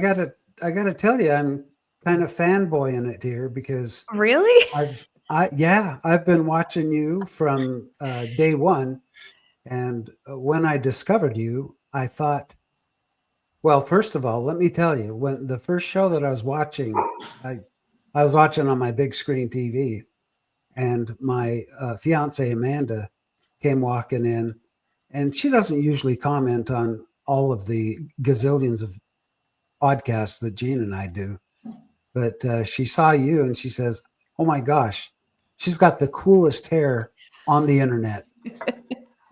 gotta tell you, I'm kind of fanboying it here because Really? I've been watching you from day one, and when I discovered you, I thought, well, first of all, let me tell you, when the first show that I was watching, I was watching on my big screen TV, and my fiance Amanda came walking in, and she doesn't usually comment on all of the gazillions of podcasts that Gene and I do, but she saw you and she says, "Oh my gosh, she's got the coolest hair on the internet."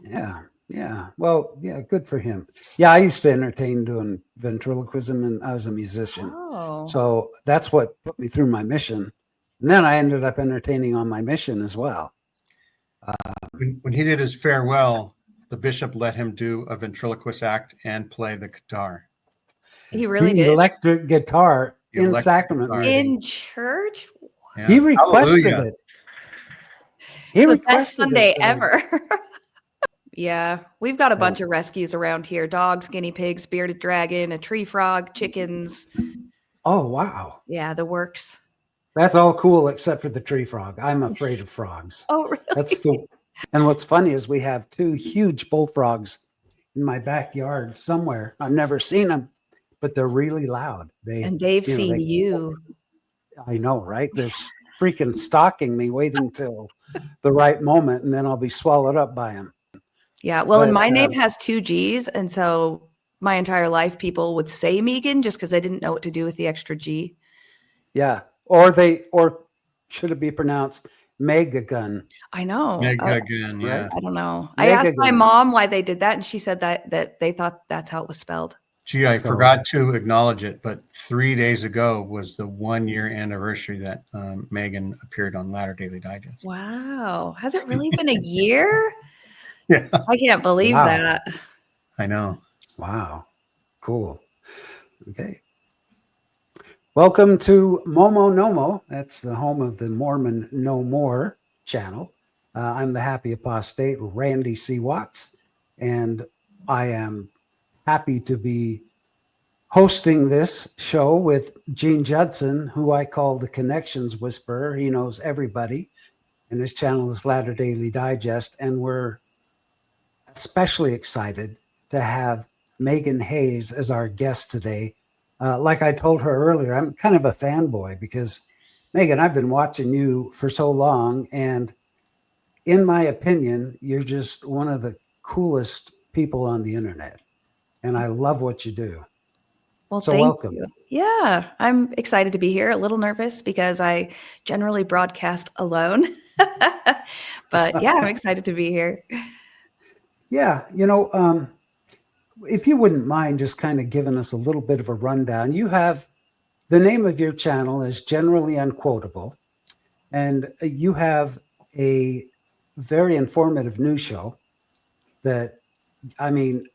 Yeah, yeah. Well, yeah, good for him. Yeah, I used to entertain doing ventriloquism, and I was a musician, so that's what put me through my mission. And then I ended up entertaining on my mission as well. When he did his farewell, the bishop let him do a ventriloquist act and play the guitar. He really The did? electric guitar in sacrament guitar. meeting. In church? Yeah. He requested Hallelujah. it. He It's the best requested Sunday it. ever. Yeah, we've got a bunch of rescues around here: dogs, guinea pigs, bearded dragon, a tree frog, chickens. Oh, wow. Yeah, the works. That's all cool except for the tree frog. I'm afraid of frogs. Oh, really? And what's funny is we have two huge bullfrogs in my backyard somewhere. I've never seen them, but they're really loud. And they've seen you. I know, right? They're freaking stalking me, waiting till the right moment, and then I'll be swallowed up by them. Yeah, well, and my name has 2 G's, and so my entire life people would say Meggan just because I didn't know what to do with the extra G. Yeah, or should it be pronounced Meggan? I know. Meggan, yeah. Right? I don't know. I asked my mom why they did that, and she said that they thought that's how it was spelled. Gee, I forgot to acknowledge it, but 3 days ago was the 1-year anniversary that Meggan appeared on Latter-day Digest. Wow. Has it really been a year? Yeah. I can't believe that. I know. Wow. Cool. Okay. Welcome to Momo Nomo. That's the home of the Mormon No More channel. I'm the happy apostate, Randy C. Watts, and I am happy to be hosting this show with Gene Judson, who I call the Connections Whisperer. He knows everybody, and his channel is Latter-day Digest, and we're especially excited to have Meggan Hayes as our guest today. Like I told her earlier, I'm kind of a fanboy because, Meggan, I've been watching you for so long, and in my opinion, you're just one of the coolest people on the internet, and I love what you do. Well, so thank welcome. you. Yeah, I'm excited to be here. A little nervous because I generally broadcast alone, but yeah, I'm excited to be here. Yeah, if you wouldn't mind just kind of giving us a little bit of a rundown. You have the name of your channel is Generally Unquotable, and you have a very informative news show that, I mean,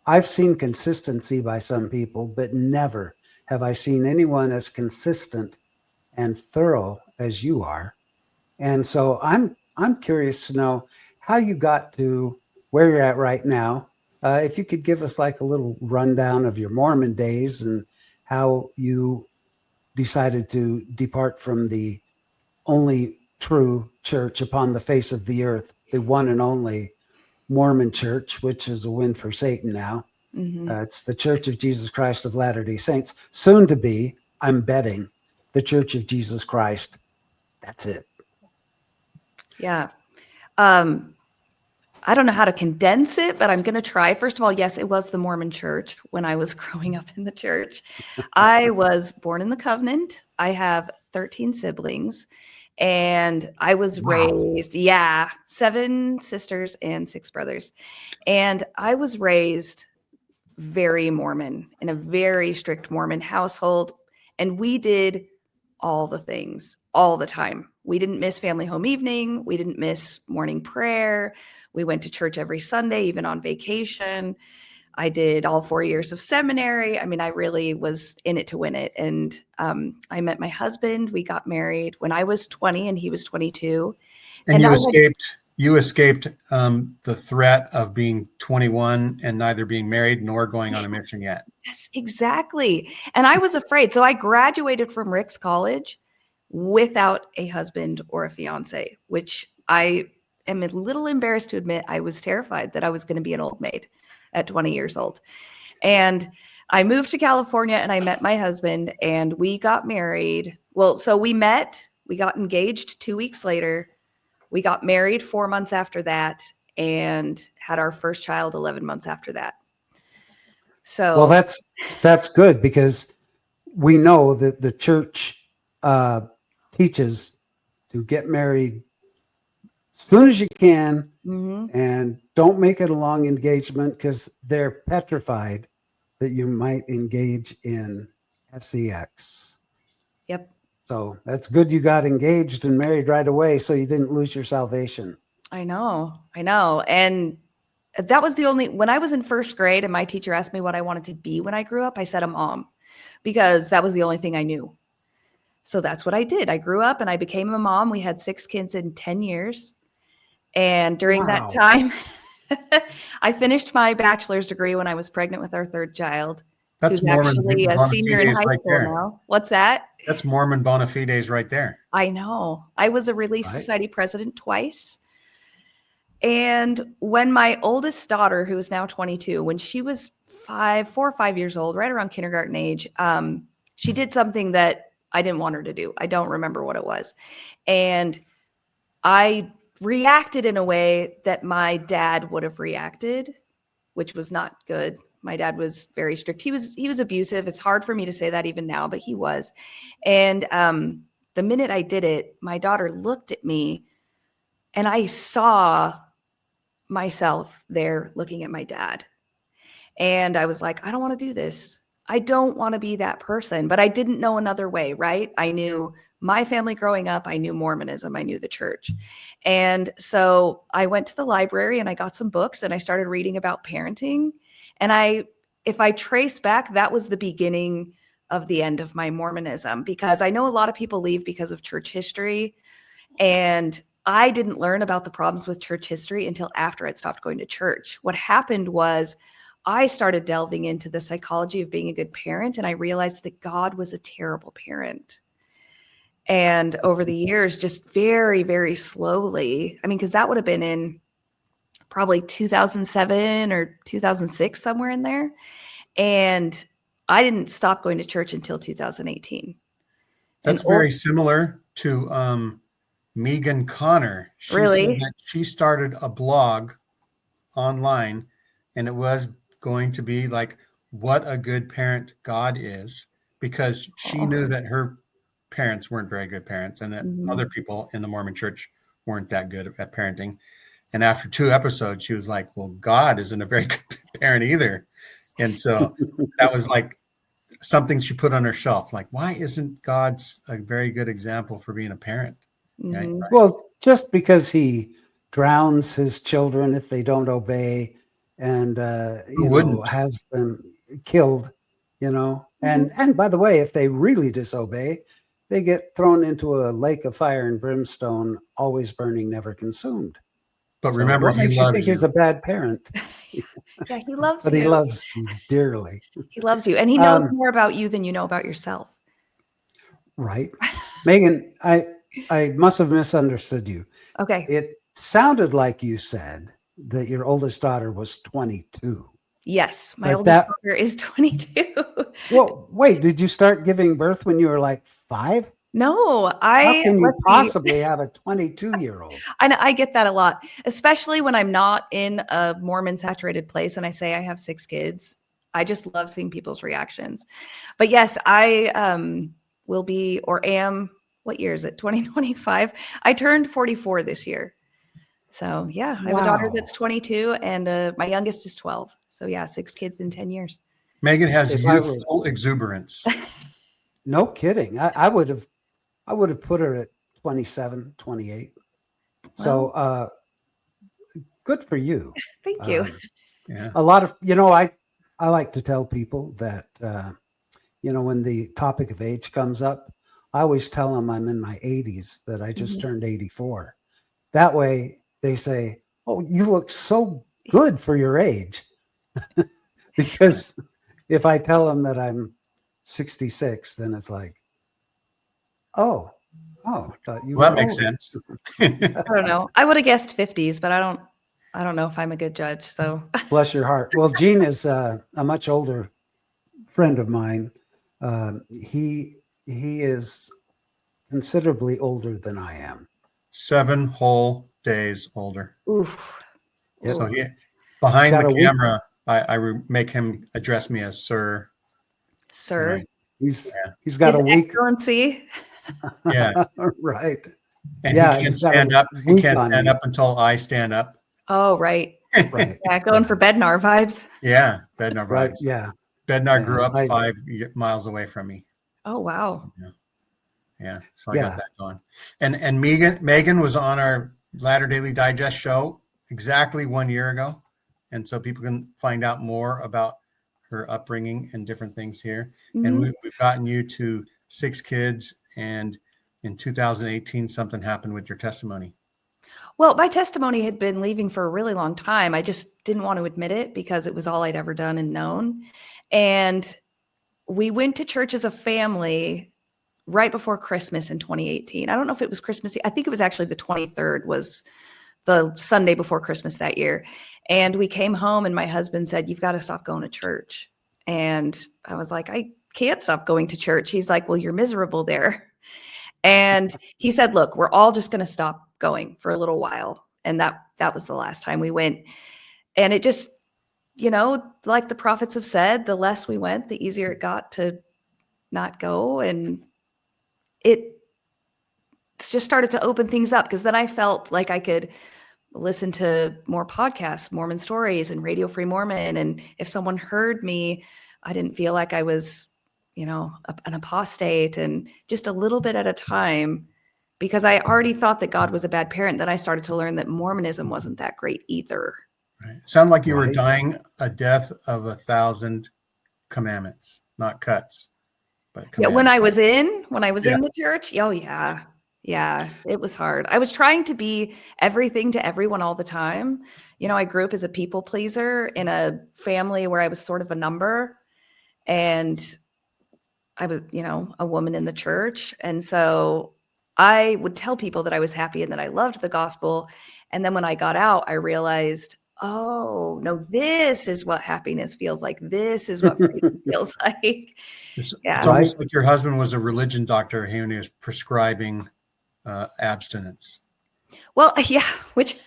I've seen consistency by some people, but never have I seen anyone as consistent and thorough as you are. And so I'm curious to know how you got to where you're at right now. If you could give us like a little rundown of your Mormon days and how you decided to depart from the only true church upon the face of the earth, the one and only Mormon church, which is a win for Satan now. Mm-hmm. It's the Church of Jesus Christ of Latter-day Saints, soon to be, I'm betting, the Church of Jesus Christ. That's it. Yeah. I don't know how to condense it, but I'm going to try. First of all, yes, it was the Mormon church when I was growing up in the church. I was born in the covenant. I have 13 siblings, and I was raised, 7 sisters and 6 brothers. And I was raised very Mormon, in a very strict Mormon household. And we did all the things all the time. We didn't miss family home evening. We didn't miss morning prayer. We went to church every Sunday, even on vacation. I did all 4 years of seminary. I mean, I really was in it to win it. And I met my husband. We got married when I was 20 and he was 22. And you escaped You escaped the threat of being 21 and neither being married nor going on a mission yet. Yes, exactly. And I was afraid. So I graduated from Rick's College without a husband or a fiance, which I am a little embarrassed to admit. I was terrified that I was going to be an old maid at 20 years old. And I moved to California and I met my husband and we got married. Well, so we got engaged 2 weeks later. We got married 4 months after that and had our first child 11 months after that. So, well, that's good, because we know that the church teaches to get married as soon as you can, and don't make it a long engagement, because they're petrified that you might engage in sex. yep. So that's good you got engaged and married right away, so you didn't lose your salvation. I know. And that was when I was in first grade and my teacher asked me what I wanted to be when I grew up, I said a mom, because that was the only thing I knew. So that's what I did. I grew up and I became a mom. We had 6 kids in 10 years. And during that time, I finished my bachelor's degree when I was pregnant with our 3rd child. That's who's Mormon actually a senior in high right school there. now. What's that? That's Mormon bona fides right there. I know. I was a Relief Society president twice. And when my oldest daughter, who is now 22, when she was 4 or 5 years old, right around kindergarten age, she did something that I didn't want her to do. I don't remember what it was. And I reacted in a way that my dad would have reacted, which was not good. My dad was very strict. He was abusive. It's hard for me to say that even now, but he was. And the minute I did it, my daughter looked at me and I saw myself there looking at my dad. And I was like, I don't want to do this. I don't want to be that person, but I didn't know another way, right? I knew my family growing up. I knew Mormonism. I knew the church. And so I went to the library and I got some books and I started reading about parenting. And if I trace back, that was the beginning of the end of my Mormonism, because I know a lot of people leave because of church history. And I didn't learn about the problems with church history until after I'd stopped going to church. What happened was I started delving into the psychology of being a good parent, and I realized that God was a terrible parent. And over the years, just very, very slowly, because that would have been in probably 2007 or 2006, somewhere in there. And I didn't stop going to church until 2018. That's very similar to Megan Connor. She said that she started a blog online, and it was going to be like, what a good parent God is, because she knew that her parents weren't very good parents and that other people in the Mormon church weren't that good at parenting. And after 2 episodes, she was like, well, God isn't a very good parent either. And so that was like something she put on her shelf. Like, why isn't God a very good example for being a parent? Right? Well, just because he drowns his children if they don't obey, and has them killed, and by the way, if they really disobey, they get thrown into a lake of fire and brimstone, always burning, never consumed. But remember, what makes you think he's a bad parent? Yeah, he loves but you. He loves you dearly. He loves you, and he knows more about you than you know about yourself. Right. Meggan, I must have misunderstood you. Okay. It sounded like you said that your oldest daughter was 22. Yes, my oldest daughter is 22. Well, wait, did you start giving birth when you were like 5? No, How can you possibly have a 22-year-old? I get that a lot, especially when I'm not in a Mormon saturated place and I say I have 6 kids. I just love seeing people's reactions. But yes, I will be or am, what year is it? 2025. I turned 44 this year. So yeah, I have a daughter that's 22 and my youngest is 12. So yeah, 6 kids in 10 years. Meggan has youthful exuberance. No kidding. I would have put her at 27, 28. So good for you. Thank you. Yeah. A lot of, I like to tell people that, when the topic of age comes up, I always tell them I'm in my 80s, that I just turned 84. That way, they say, "Oh, you look so good for your age." Because if I tell them that I'm 66, then it's like, oh, thought you Well, were that makes older. sense. I don't know. I would have guessed 50s, but I don't know if I'm a good judge. So Bless your heart. Well, Gene is a much older friend of mine. He is considerably older than I am. 7 whole days older. oof. Yep. So Ooh. behind got the a week. camera, I make him address me as sir. Sir. Right. He's got His a week. Excellency. Yeah. Right. And Yeah, he can't he's got stand a up. He week can't on stand me. up until I stand up. Oh, right. Right. Yeah, going for Bednar vibes. Yeah. Bednar Right. vibes. Yeah. Bednar Yeah, grew up I- 5 miles away from me. Oh, wow. Yeah. So I Yeah. got that going. And Megan was on our Latter Daily Digest show exactly 1 year ago. And so people can find out more about her upbringing and different things here. Mhm. And we've gotten you to 6 kids. And in 2018, something happened with your testimony. Well, my testimony had been leaving for a really long time. I just didn't want to admit it because it was all I'd ever done and known. And we went to church as a family right before Christmas in 2018. I don't know if it was Christmas. I think it was actually the 23rd was the Sunday before Christmas that year. And we came home and my husband said, "You've got to stop going to church." And I was like, "I can't stop going to church." He's like, "Well, you're miserable there." And he said, "Look, we're all just going to stop going for a little while." And that was the last time we went. And it just, like the prophets have said, the less we went, the easier it got to not go. And it just started to open things up because then I felt like I could listen to more podcasts, Mormon Stories and Radio Free Mormon. And if someone heard me, I didn't feel like I was, an apostate, and just a little bit at a time, because I already thought that God was a bad parent. Then I started to learn that Mormonism wasn't that great either. Right. Sound like you were Right. dying a death of 1,000 commandments, not cuts, but Yeah, when I was in Yeah. the church, oh yeah. Yeah, it was hard. I was trying to be everything to everyone all the time. I grew up as a people pleaser in a family where I was sort of a number, and I was, a woman in the church. And so I would tell people that I was happy and that I loved the gospel. And then when I got out, I realized, oh, no, this is what happiness feels like. This is what freedom feels like. It's Yeah. almost like your husband was a religion doctor who was prescribing abstinence. Well, yeah, which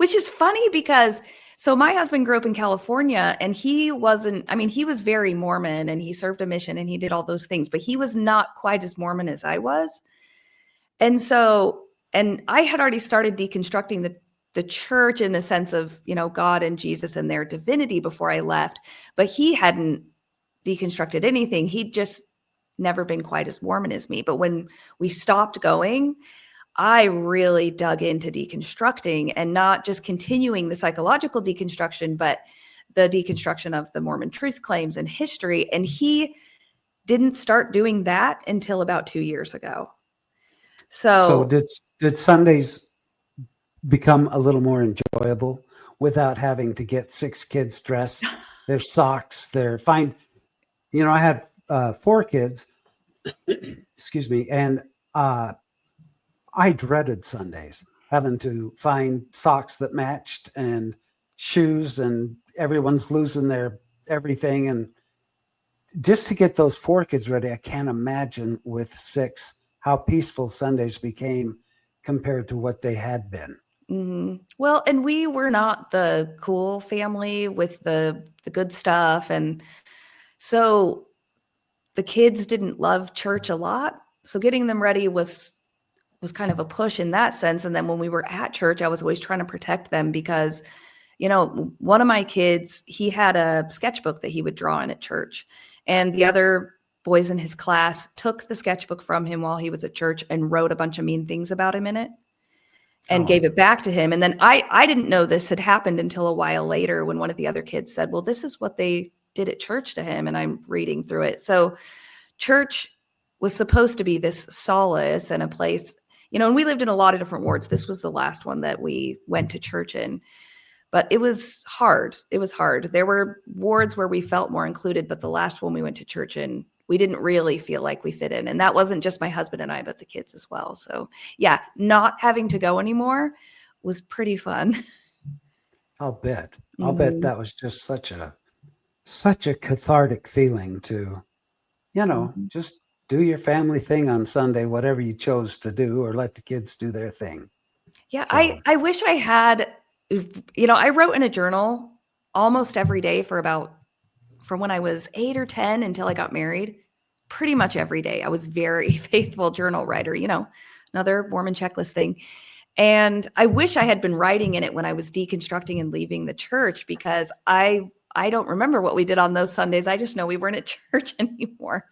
is funny because so my husband grew up in California and he was very Mormon and he served a mission and he did all those things, but he was not quite as Mormon as I was. And so, and I had already started deconstructing the church in the sense of, God and Jesus and their divinity before I left, but he hadn't deconstructed anything. He'd just never been quite as Mormon as me. But when we stopped going, I really dug into deconstructing and not just continuing the psychological deconstruction, but the deconstruction of the Mormon truth claims and history. And he didn't start doing that until about 2 years ago. So did Sundays become a little more enjoyable without having to get 6 kids dressed, their socks, I had 4 kids, excuse me, and I dreaded Sundays, having to find socks that matched and shoes, and everyone's losing their everything. And just to get those 4 kids ready, I can't imagine with 6 how peaceful Sundays became compared to what they had been. Mm-hmm. Well, and we were not the cool family with the good stuff. And so the kids didn't love church a lot. So getting them ready was kind of a push in that sense. And then when we were at church, I was always trying to protect them because, one of my kids, he had a sketchbook that he would draw in at church. And the other boys in his class took the sketchbook from him while he was at church and wrote a bunch of mean things about him in it and gave it back to him. And then I didn't know this had happened until a while later when one of the other kids said, "Well, this is what they did at church to him." And I'm reading through it. So church was supposed to be this solace and a place, and we lived in a lot of different wards. This was the last one that we went to church in, but it was hard. It was hard. There were wards where we felt more included, but the last one we went to church in, we didn't really feel like we fit in. And that wasn't just my husband and I, but the kids as well. So yeah, not having to go anymore was pretty fun. I'll bet that was just such a cathartic feeling to, just do your family thing on Sunday, whatever you chose to do, or let the kids do their thing. Yeah. So. I wish I had, I wrote in a journal almost every day from when I was 8 or 10 until I got married, pretty much every day. I was very faithful journal writer, another Mormon checklist thing. And I wish I had been writing in it when I was deconstructing and leaving the church, because I don't remember what we did on those Sundays. I just know we weren't at church anymore.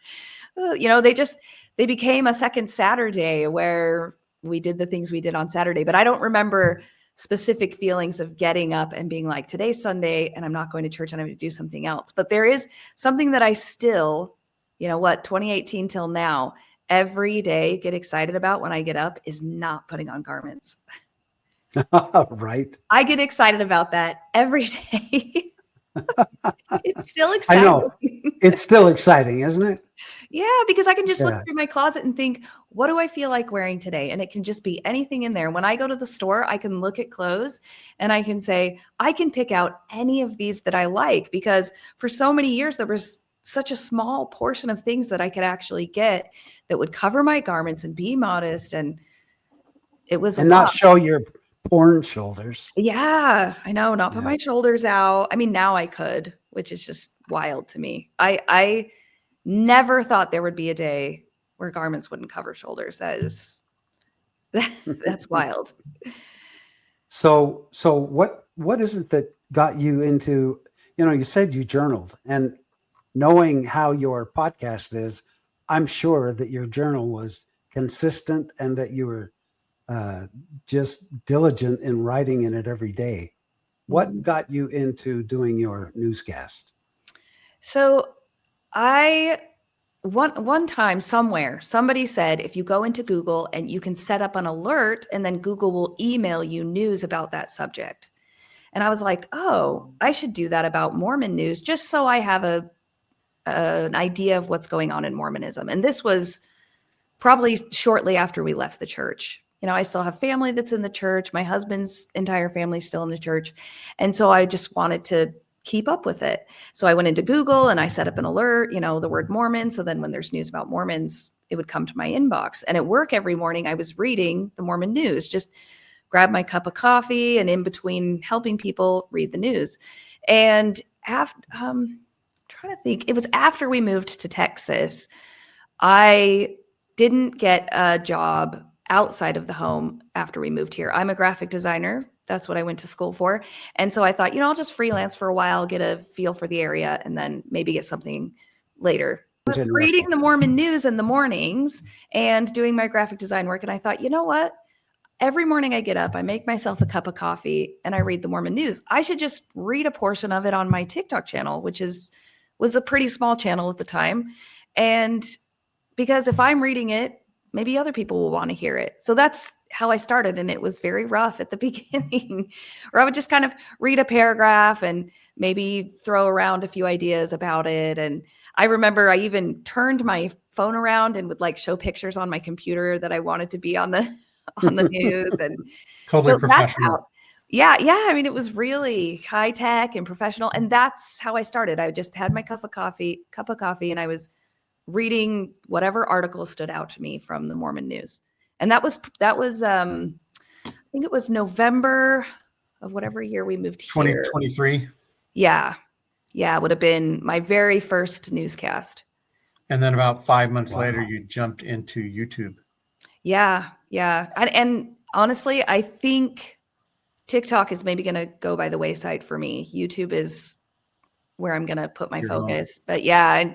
They became a second Saturday where we did the things we did on Saturday, but I don't remember specific feelings of getting up and being like, today's Sunday and I'm not going to church and I'm going to do something else. But there is something that I still, 2018 till now, every day get excited about when I get up is not putting on garments. Right. I get excited about that every day. It's still exciting. I know. It's still exciting, isn't it? Yeah, because I can just look through my closet and think, what do I feel like wearing today? And it can just be anything in there. When I go to the store, I can look at clothes and I can say, I can pick out any of these that I like, because for so many years, there was such a small portion of things that I could actually get that would cover my garments and be modest. And it was not show your porn shoulders. Yeah, I know. Not put my shoulders out. I mean, now I could, which is just wild to me. I never thought there would be a day where garments wouldn't cover shoulders. That's wild. So what is it that got you into, you said you journaled, and knowing how your podcast is, I'm sure that your journal was consistent and that you were just diligent in writing in it every day. What got you into doing your newscast? So one time somewhere, somebody said, if you go into Google and you can set up an alert, and then Google will email you news about that subject. And I was like, oh, I should do that about Mormon news, just so I have an idea of what's going on in Mormonism. And this was probably shortly after we left the church. I still have family that's in the church. My husband's entire family's still in the church. And so I just wanted to keep up with it. So I went into Google and I set up an alert, the word Mormon. So then when there's news about Mormons, it would come to my inbox. And at work every morning, I was reading the Mormon news, just grab my cup of coffee and in between helping people read the news. And trying to think, it was after we moved to Texas, I didn't get a job outside of the home after we moved here. I'm a graphic designer. That's what I went to school for. And so I thought, I'll just freelance for a while, get a feel for the area, and then maybe get something later. But reading the Mormon news in the mornings and doing my graphic design work. And I thought, you know what? Every morning I get up, I make myself a cup of coffee and I read the Mormon news. I should just read a portion of it on my TikTok channel, which was a pretty small channel at the time. And because if I'm reading it, maybe other people will want to hear it. So that's how I started. And it was very rough at the beginning, where I would just kind of read a paragraph and maybe throw around a few ideas about it. And I remember I even turned my phone around and would show pictures on my computer that I wanted to be on the news. And totally so professional. Yeah. I mean, it was really high tech and professional. And that's how I started. I just had my cup of coffee, and I was reading whatever article stood out to me from the Mormon news. And that was I think it was November of whatever year we moved here. 2023. Yeah. It would have been my very first newscast. And then about 5 months later, you jumped into YouTube. Yeah. And honestly, I think TikTok is maybe going to go by the wayside for me. YouTube is where I'm going to put my focus. But yeah,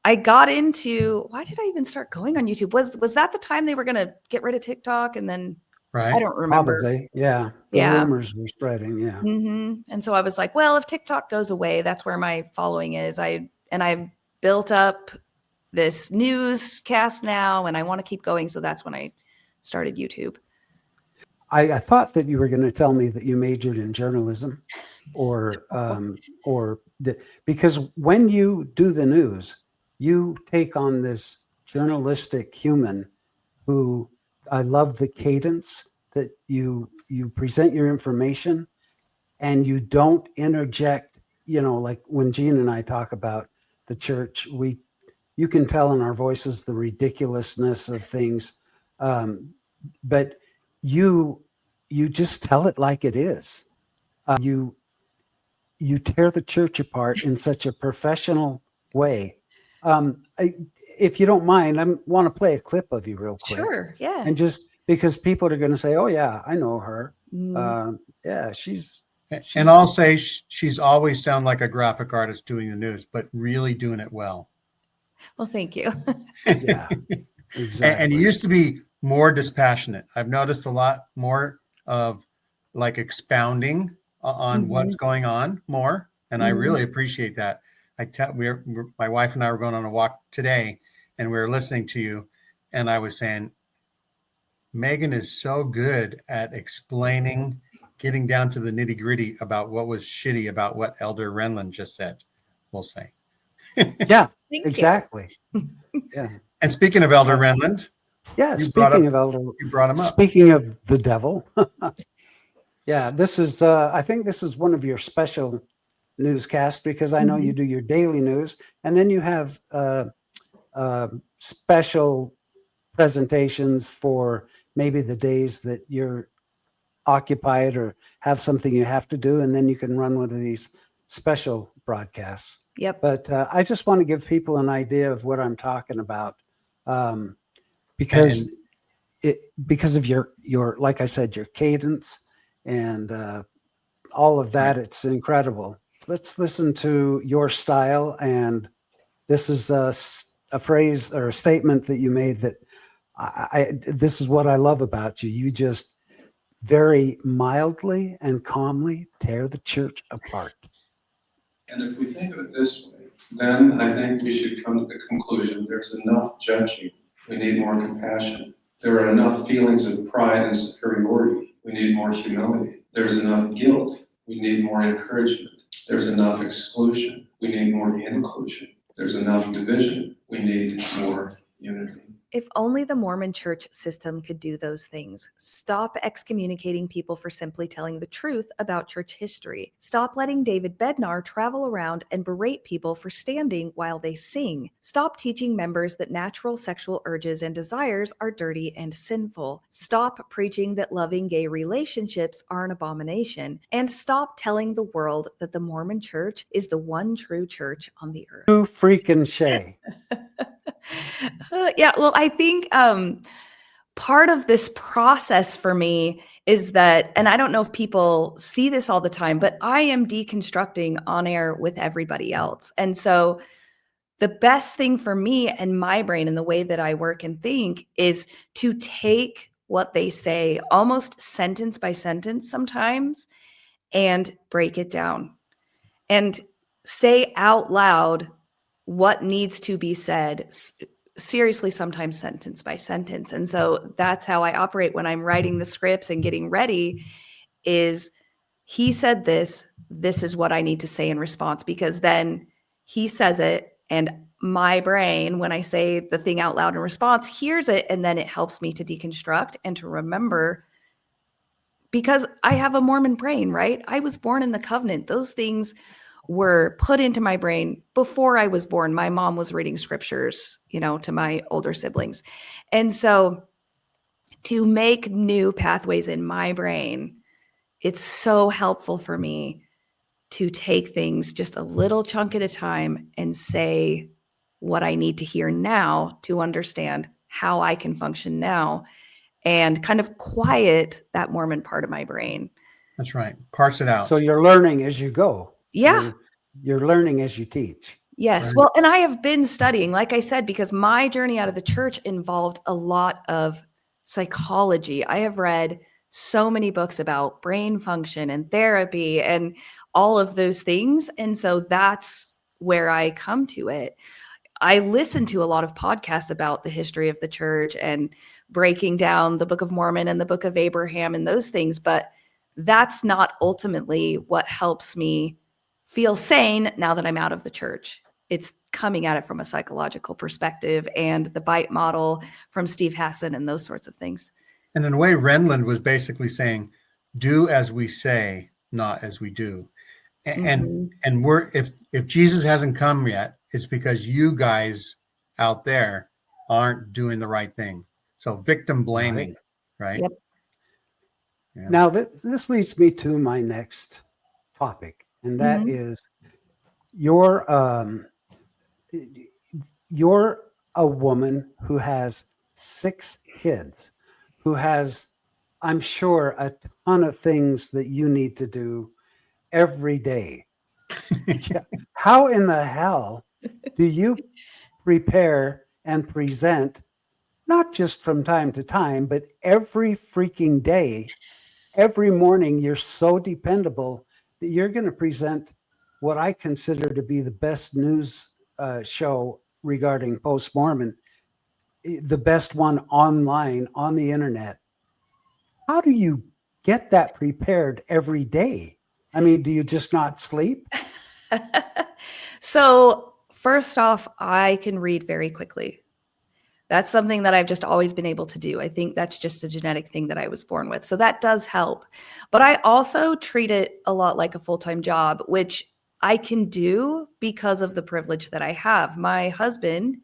I got into, why did I even start going on YouTube? Was that the time they were going to get rid of TikTok? And then I don't remember. Probably, yeah. The rumors were spreading, yeah. Mm-hmm. And so I was like, well, if TikTok goes away, that's where my following is. I've built up this newscast now, and I want to keep going. So that's when I started YouTube. I thought that you were going to tell me that you majored in journalism, because when you do the news, you take on this journalistic human who, I love the cadence that you present your information, and you don't interject. Like when Gene and I talk about the church, you can tell in our voices the ridiculousness of things, but you just tell it like it is. You tear the church apart in such a professional way. If you don't mind, I want to play a clip of you real quick. Sure, yeah. And just because people are going to say, "Oh yeah, I know her." Yeah, and I'll say she's always sound like a graphic artist doing the news, but really doing it well. Well, thank you. Yeah, exactly. And you used to be more dispassionate. I've noticed a lot more of like expounding on what's going on more. And I really appreciate that. My wife and I were going on a walk today, and we were listening to you. And I was saying, Meggan is so good at explaining, getting down to the nitty gritty about what was shitty about what Elder Renlund just said, we'll say. Yeah, exactly. Yeah. And speaking of Elder Renlund. Yeah, speaking of Elder, you brought him up. Speaking of the devil. Yeah, this is, I think this is one of your special newscasts, because I know you do your daily news, and then you have special presentations for maybe the days that you're occupied or have something you have to do, and then you can run one of these special broadcasts. Yep. But I just want to give people an idea of what I'm talking about, because of your, like I said, your cadence and all of that. It's incredible. Let's listen to your style. And this is a phrase or a statement that you made that this is what I love about you. You just very mildly and calmly tear the church apart. And if we think of it this way, then I think we should come to the conclusion there's enough judging. We need more compassion. There are enough feelings of pride and superiority. We need more humility. There's enough guilt. We need more encouragement. There's enough exclusion. We need more inclusion. There's enough division. We need more unity. If only the Mormon church system could do those things. Stop excommunicating people for simply telling the truth about church history. Stop letting David Bednar travel around and berate people for standing while they sing. Stop teaching members that natural sexual urges and desires are dirty and sinful. Stop preaching that loving gay relationships are an abomination. And stop telling the world that the Mormon church is the one true church on the earth. True freaking Shay. Yeah, well, I think part of this process for me is that, and I don't know if people see this all the time, but I am deconstructing on air with everybody else. And so the best thing for me and my brain and the way that I work and think is to take what they say almost sentence by sentence sometimes and break it down and say out loud what needs to be said, seriously, sometimes sentence by sentence. And so that's how I operate when I'm writing the scripts and getting ready is he said this is what I need to say in response, because then he says it and my brain, when I say the thing out loud in response, hears it, and then it helps me to deconstruct and to remember, because I have a Mormon brain, right? I was born in the covenant. Those things were put into my brain before I was born. My mom was reading scriptures, to my older siblings. And so to make new pathways in my brain, it's so helpful for me to take things just a little chunk at a time and say what I need to hear now to understand how I can function now and kind of quiet that Mormon part of my brain. That's right. Parse it out. So you're learning as you go. Yeah. You're learning as you teach. Yes. Right. Well, and I have been studying, like I said, because my journey out of the church involved a lot of psychology. I have read so many books about brain function and therapy and all of those things. And so that's where I come to it. I listen to a lot of podcasts about the history of the church and breaking down the Book of Mormon and the Book of Abraham and those things, but that's not ultimately what helps me feel sane now that I'm out of the church. It's coming at it from a psychological perspective and the bite model from Steve Hassan and those sorts of things. And in a way, Renland was basically saying, do as we say, not as we do. And we're if Jesus hasn't come yet, it's because you guys out there aren't doing the right thing. So victim blaming, right? Yep. Yeah. Now, this leads me to my next topic, and that is you're a woman who has 6 kids, who has, I'm sure, a ton of things that you need to do every day. How in the hell do you prepare and present, not just from time to time, but every freaking day? Every morning, you're so dependable that you're going to present what I consider to be the best news show regarding Post Mormon, the best one online on the internet. How do you get that prepared every day? I mean, do you just not sleep? So first off, I can read very quickly. That's something that I've just always been able to do. I think that's just a genetic thing that I was born with. So that does help. But I also treat it a lot like a full-time job, which I can do because of the privilege that I have. My husband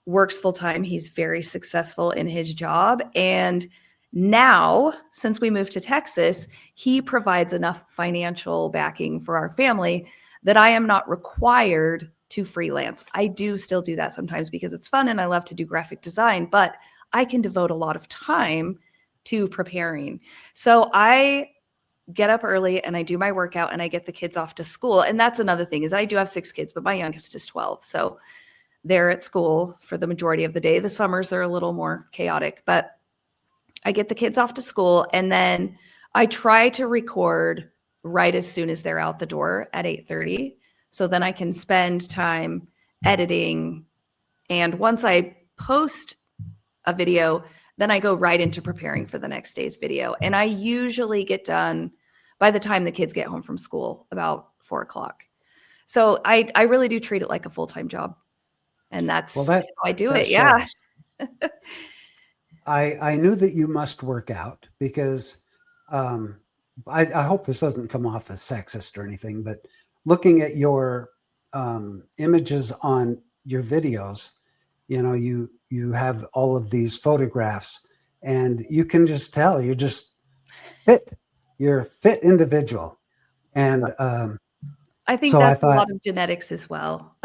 works full-time. He's very successful in his job. And now, since we moved to Texas, he provides enough financial backing for our family that I am not required to freelance. I do still do that sometimes because it's fun and I love to do graphic design, but I can devote a lot of time to preparing. So I get up early and I do my workout and I get the kids off to school. And that's another thing is I do have 6 kids, but my youngest is 12. So they're at school for the majority of the day. The summers are a little more chaotic, but I get the kids off to school and then I try to record right as soon as they're out the door at 8:30. So then I can spend time editing. And once I post a video, then I go right into preparing for the next day's video. And I usually get done by the time the kids get home from school, about 4 o'clock. So I really do treat it like a full-time job. And that's how I do it. Yeah. I knew that you must work out because I hope this doesn't come off as sexist or anything, but looking at your images on your videos, you know, you have all of these photographs and you can just tell you're just fit. You're a fit individual. And I think that's a lot of genetics as well.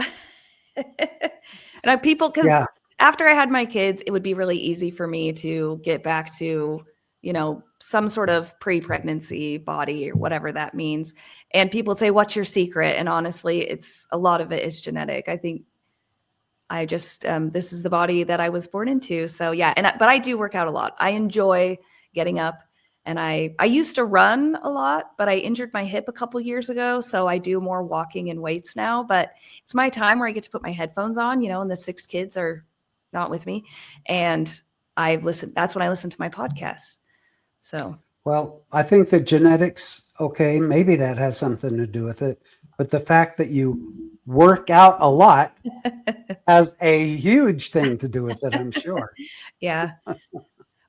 And because after I had my kids, it would be really easy for me to get back to, you know, some sort of pre-pregnancy body or whatever that means. And people say, what's your secret? And honestly, a lot of it is genetic. I think I just, this is the body that I was born into. So yeah. But I do work out a lot. I enjoy getting up and I used to run a lot, but I injured my hip a couple years ago. So I do more walking and weights now, but it's my time where I get to put my headphones on, you know, and the 6 kids are not with me. And that's when I listen to my podcasts. So, well, I think that genetics, okay, maybe that has something to do with it, but the fact that you work out a lot has a huge thing to do with it, I'm sure. Yeah.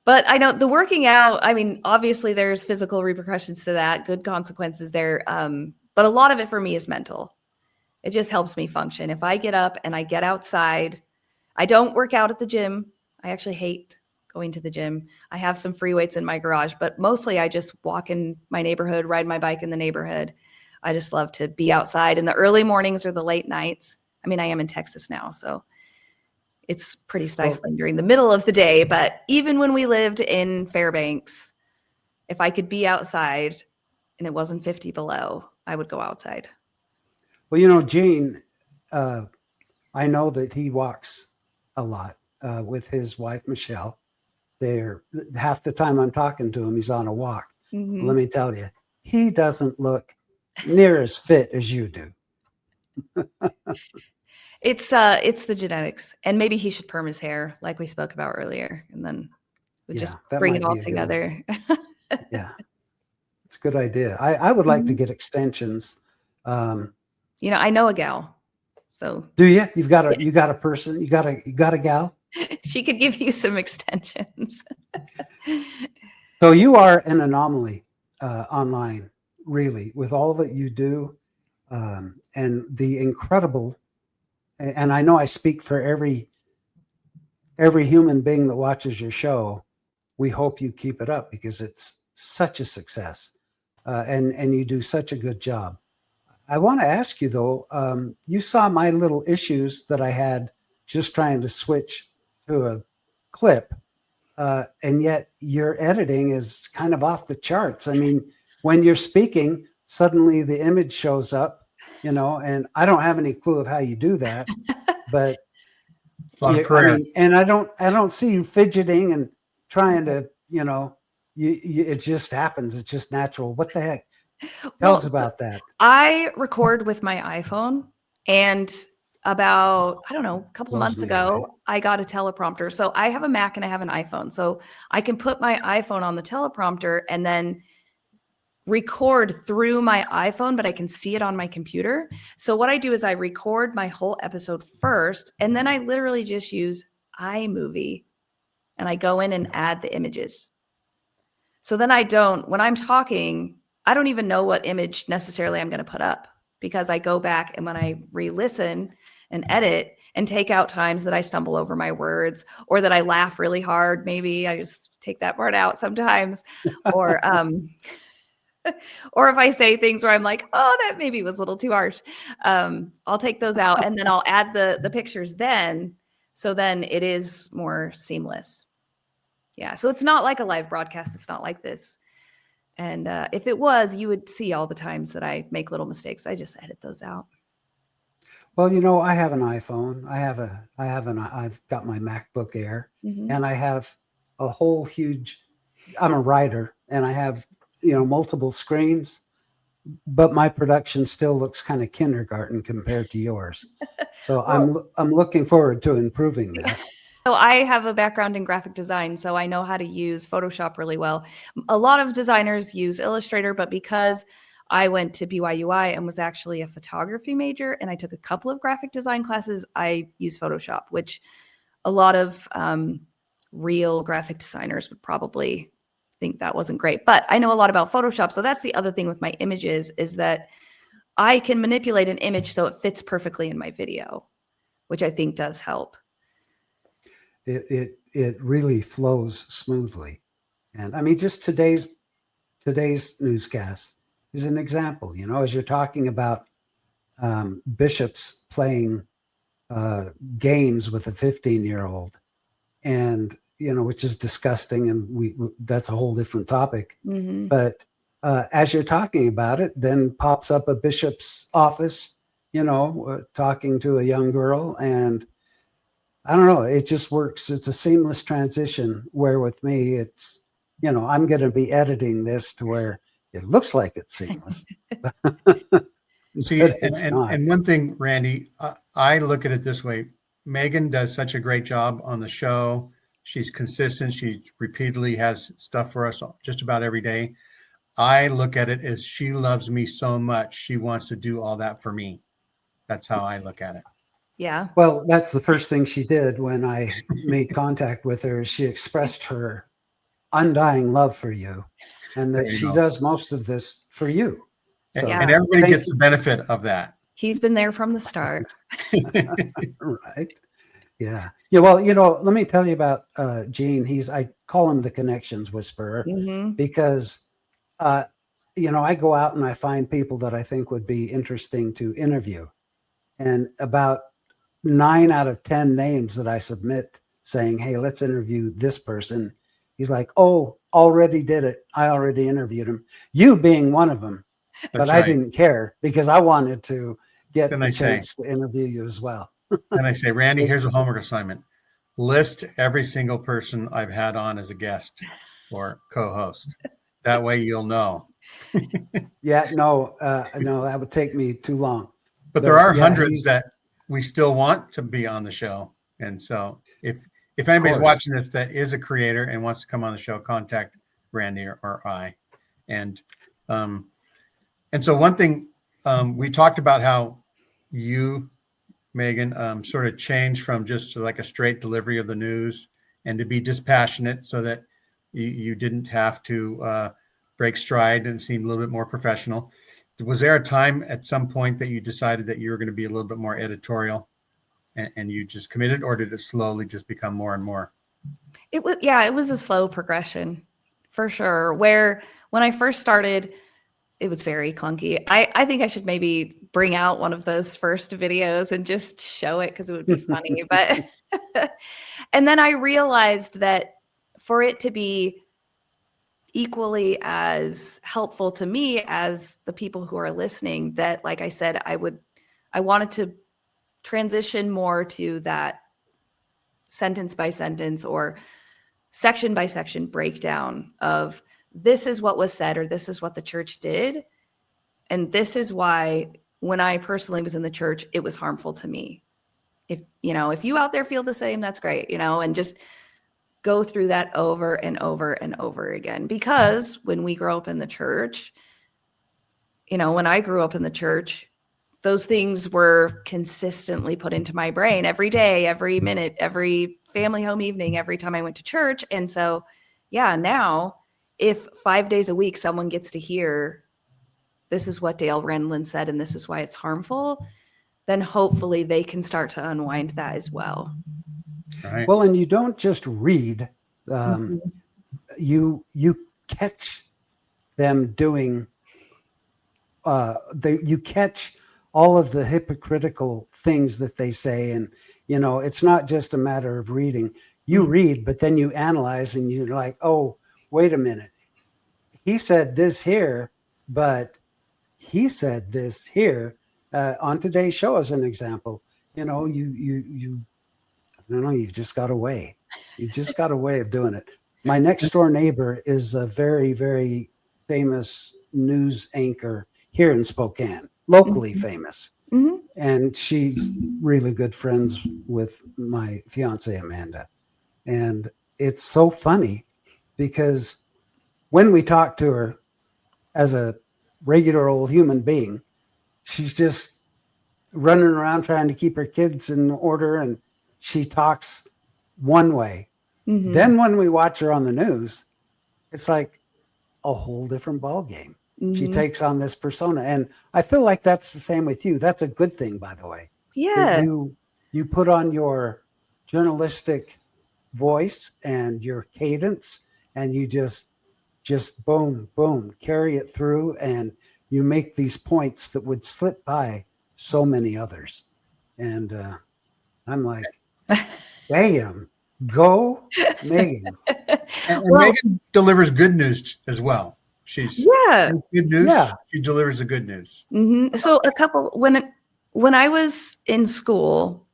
But I know the working out, I mean, obviously there's physical repercussions to that, good consequences there. But a lot of it for me is mental. It just helps me function. If I get up and I get outside, I don't work out at the gym. I actually hate going to the gym. I have some free weights in my garage, but mostly I just walk in my neighborhood, ride my bike in the neighborhood. I just love to be outside in the early mornings or the late nights. I mean, I am in Texas now, so it's pretty stifling during the middle of the day. But even when we lived in Fairbanks, if I could be outside and it wasn't 50 below, I would go outside. Well, you know, Gene, I know that he walks a lot with his wife, Michelle. They're half the time I'm talking to him, he's on a walk. Mm-hmm. Let me tell you, he doesn't look near as fit as you do. It's the genetics, and maybe he should perm his hair like we spoke about earlier, and then we just that bring might it all be a good one. together. Yeah, it's a good idea. I would like to get extensions. I know a gal. So do you? You got a person? You got a gal? She could give you some extensions. So you are an anomaly online, really, with all that you do, and the incredible. And I know I speak for every human being that watches your show. We hope you keep it up because it's such a success, and you do such a good job. I want to ask you though, you saw my little issues that I had just trying to switch to a clip, and yet your editing is kind of off the charts. I mean, when you're speaking, suddenly the image shows up, and I don't have any clue of how you do that, but and I don't see you fidgeting and trying to, it just happens. It's just natural. What the heck? Tell us about that. I record with my iPhone, and about, I don't know, a couple months ago, I got a teleprompter. So I have a Mac and I have an iPhone. So I can put my iPhone on the teleprompter and then record through my iPhone, but I can see it on my computer. So what I do is I record my whole episode first, and then I literally just use iMovie and I go in and add the images. So then when I'm talking, I don't even know what image necessarily I'm going to put up, because I go back and when I re-listen and edit and take out times that I stumble over my words or that I laugh really hard, maybe I just take that part out sometimes, or or if I say things where I'm like, oh, that maybe was a little too harsh, I'll take those out and then I'll add the pictures then. So then it is more seamless. Yeah. So it's not like a live broadcast. It's not like this. And if it was, you would see all the times that I make little mistakes. I just edit those out. Well, I have an iPhone. I've got my MacBook Air, and I have a whole I'm a writer, and I have, multiple screens, but my production still looks kind of kindergarten compared to yours. So I'm looking forward to improving that. So I have a background in graphic design, so I know how to use Photoshop really well. A lot of designers use Illustrator, but because I went to BYUI and was actually a photography major, and I took a couple of graphic design classes, I use Photoshop, which a lot of real graphic designers would probably think that wasn't great. But I know a lot about Photoshop. So that's the other thing with my images, is that I can manipulate an image so it fits perfectly in my video, which I think does help. It really flows smoothly. And I mean, just today's newscast is an example, as you're talking about bishops playing games with a 15-year-old, and which is disgusting, and that's a whole different topic. But as you're talking about it, then pops up a bishop's office, talking to a young girl, and I don't know, it just works. It's a seamless transition, where with me, it's, I'm going to be editing this to where it looks like it's seamless. See, and one thing, Randy, I look at it this way. Meggan does such a great job on the show. She's consistent. She repeatedly has stuff for us just about every day. I look at it as she loves me so much. She wants to do all that for me. That's how I look at it. Yeah. Well, that's the first thing she did when I made contact with her. She expressed her undying love for you, and that she does most of this for you. So, and everybody gets the benefit of that. He's been there from the start. Right. Yeah. Yeah. Well, let me tell you about Gene. I call him the connections whisperer, because, I go out and I find people that I think would be interesting to interview. And about 9 out of 10 names that I submit saying, hey, let's interview this person, he's like, oh, already did it. I already interviewed him. You being one of them. But I didn't care, because I wanted to get the chance to interview you as well. And I say, Randy, here's a homework assignment. List every single person I've had on as a guest or co-host. That way you'll know. Yeah, no, that would take me too long. But there are hundreds that we still want to be on the show. And so if anybody's watching this that is a creator and wants to come on the show, contact Randy or I. And so one thing, we talked about how you, Meggan, sort of changed from just like a straight delivery of the news and to be dispassionate so that you didn't have to break stride and seem a little bit more professional. Was there a time at some point that you decided that you were going to be a little bit more editorial and you just committed, or did it slowly just become more and more? It was a slow progression for sure. Where when I first started, it was very clunky. I think I should maybe bring out one of those first videos and just show it because it would be funny. But and then I realized that for it to be equally as helpful to me as the people who are listening, that, like I said, I wanted to transition more to that sentence by sentence or section by section breakdown of this is what was said, or this is what the church did. And this is why when I personally was in the church, it was harmful to me. If you out there feel the same, that's great, and just go through that over and over and over again. Because when we grow up in the church, when I grew up in the church, those things were consistently put into my brain every day, every minute, every family home evening, every time I went to church. And so, now if 5 days a week someone gets to hear, this is what Dale Renlund said, and this is why it's harmful, then hopefully they can start to unwind that as well. Right. Well, and you don't just read, you catch them doing, you catch all of the hypocritical things that they say. And, it's not just a matter of reading. You read, but then you analyze and you're like, oh, wait a minute. He said this here, but he said this here. On today's show, as an example, you I don't know, you've just got a way. You just got a way of doing it. My next door neighbor is a very, very famous news anchor here in Spokane, locally famous. Mm-hmm. And she's really good friends with my fiance, Amanda. And it's so funny because when we talk to her as a regular old human being, she's just running around trying to keep her kids in order, and she talks one way. Mm-hmm. Then when we watch her on the news, it's like a whole different ball game. Mm-hmm. She takes on this persona. And I feel like that's the same with you. That's a good thing, by the way. Yeah. You put on your journalistic voice and your cadence, and you just boom, boom, carry it through, and you make these points that would slip by so many others. And I'm like, damn, go Meggan. And Meggan delivers good news as well. She's good news. Yeah. She delivers the good news. Mm-hmm. So when I was in school,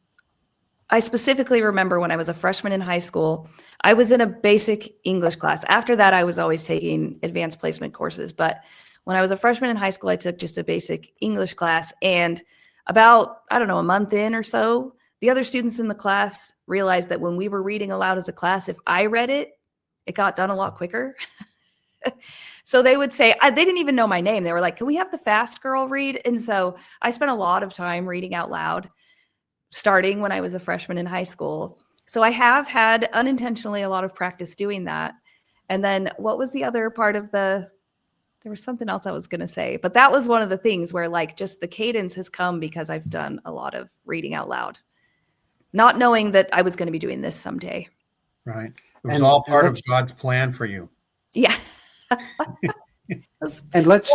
I specifically remember when I was a freshman in high school, I was in a basic English class. After that, I was always taking advanced placement courses. But when I was a freshman in high school, I took just a basic English class. And about, a month in or so, the other students in the class realized that when we were reading aloud as a class, if I read it, it got done a lot quicker. So they would say, they didn't even know my name. They were like, can we have the fast girl read? And so I spent a lot of time reading out loud, starting when I was a freshman in high school. So I have had unintentionally a lot of practice doing that. And then what was the other part of there was something else I was going to say, but that was one of the things where just the cadence has come because I've done a lot of reading out loud, not knowing that I was going to be doing this someday. Right. It was all part of God's plan for you. Yeah. And let's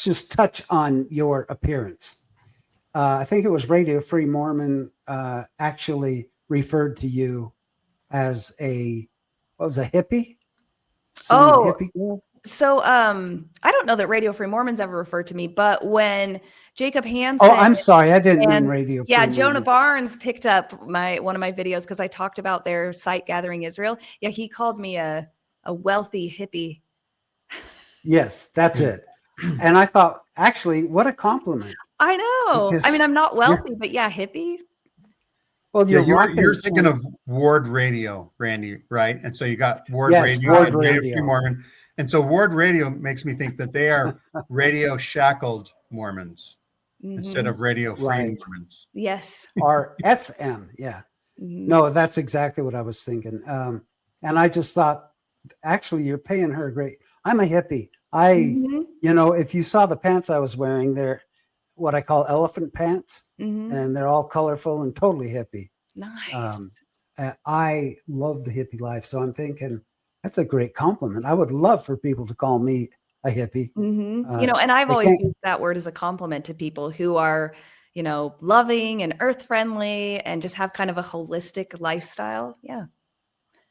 just touch on your appearance. I think it was Radio Free Mormon actually referred to you as a hippie? Hippie girl? So I don't know that Radio Free Mormon's ever referred to me, but when Jacob Hansen. Oh, I'm sorry. I didn't mean Radio Free Mormon. Jonah Barnes picked up one of my videos because I talked about their site Gathering Israel. Yeah, he called me a wealthy hippie. Yes, that's it. And I thought, actually, what a compliment. I know. Because I mean, I'm not you're- wealthy, but yeah, hippie. Well, Yeah, you're you're rocking. thinking of Ward Radio, Randy, right? And so you got Ward Yes, Radio Ward and Radio Radio. Free Mormon. And so Ward Radio makes me think that they are radio shackled Mormons instead of radio free Right. Mormons. Yes. Or SM. Yeah. Mhm. No, that's exactly what I was thinking. And I just thought, actually, you're paying her great. I'm a hippie. Mhm. If you saw the pants I was wearing, they're what I call elephant pants, Mhm. and they're all colorful and totally hippie. Nice. I love the hippie life. So I'm thinking that's a great compliment. I would love for people to call me a hippie. And I've they always can't- used that word as a compliment to people who are, loving and earth friendly and just have kind of a holistic lifestyle. Yeah.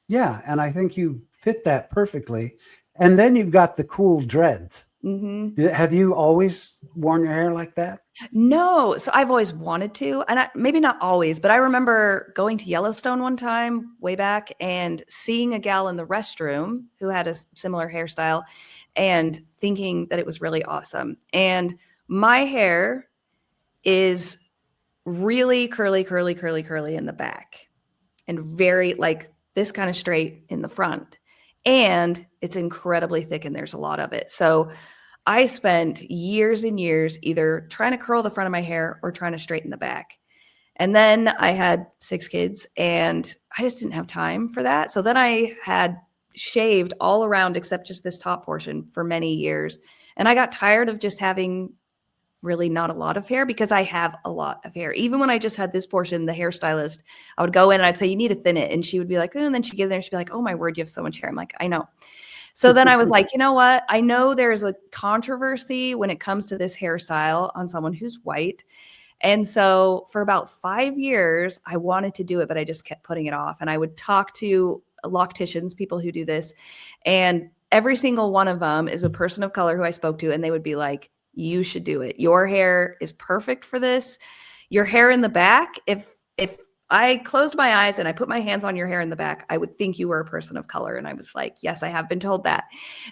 Yeah. And I think you fit that perfectly. And then you've got the cool dreads. Have you always worn your hair like that? No. So I've always wanted to, and maybe not always, but I remember going to Yellowstone one time way back and seeing a gal in the restroom who had a similar hairstyle and thinking that it was really awesome. And my hair is really curly, curly, curly, curly in the back and very like this kind of straight in the front. And it's incredibly thick and there's a lot of it. So I spent years and years either trying to curl the front of my hair or trying to straighten the back. And then I had 6 kids and I just didn't have time for that. So then I had shaved all around except just this top portion for many years. And I got tired of just having really not a lot of hair because I have a lot of hair. Even when I just had this portion, the hairstylist, I would go in and I'd say, you need to thin it. And she would be like, oh, and then she'd get in there. She'd be like, oh my word, you have so much hair. I'm like, I know. So then I was like, you know what? I know there's a controversy when it comes to this hairstyle on someone who's white. And so for about 5 years, I wanted to do it, but I just kept putting it off. And I would talk to locticians, people who do this. And every single one of them is a person of color who I spoke to. And they would be like, you should do it. Your hair is perfect for this. Your hair in the back, if I closed my eyes and I put my hands on your hair in the back, I would think you were a person of color. And I was like, yes, I have been told that.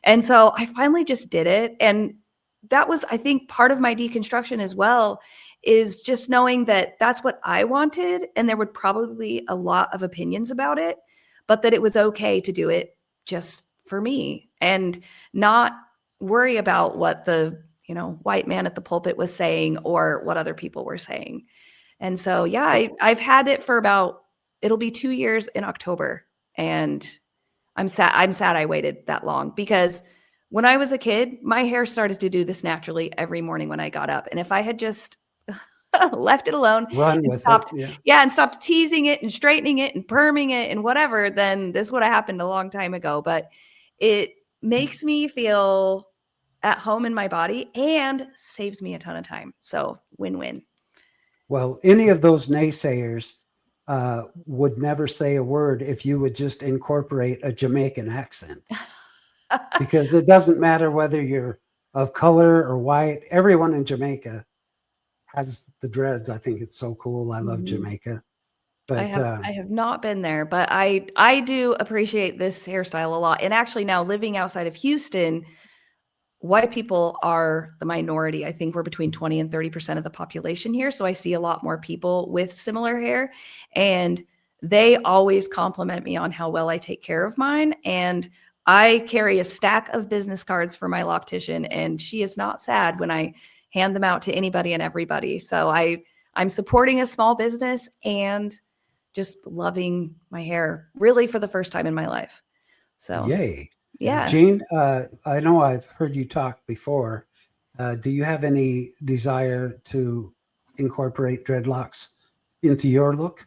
And so I finally just did it. And that was, I think, part of my deconstruction as well, is just knowing that that's what I wanted. And there would probably be a lot of opinions about it, but that it was okay to do it just for me and not worry about what the, white man at the pulpit was saying or what other people were saying. And so, yeah, I've had it for it'll be 2 years in October. And I'm sad I waited that long because when I was a kid, my hair started to do this naturally every morning when I got up. And if I had just left it alone, Run with stopped, it. and stopped teasing it and straightening it and perming it and whatever, then this would have happened a long time ago. But it makes me feel at home in my body and saves me a ton of time. So win-win. Well, any of those naysayers would never say a word if you would just incorporate a Jamaican accent. Because it doesn't matter whether you're of color or white. Everyone in Jamaica has the dreads. I think it's so cool. I love Jamaica. But I have not been there, but I do appreciate this hairstyle a lot. And actually now living outside of Houston, white people are the minority. I think we're between 20 and 30% of the population here. So I see a lot more people with similar hair and they always compliment me on how well I take care of mine. And I carry a stack of business cards for my loctician and she is not sad when I hand them out to anybody and everybody. So I'm supporting a small business and just loving my hair really for the first time in my life. So yay. yeah. Gene, I know I've heard you talk before. Do you have any desire to incorporate dreadlocks into your look?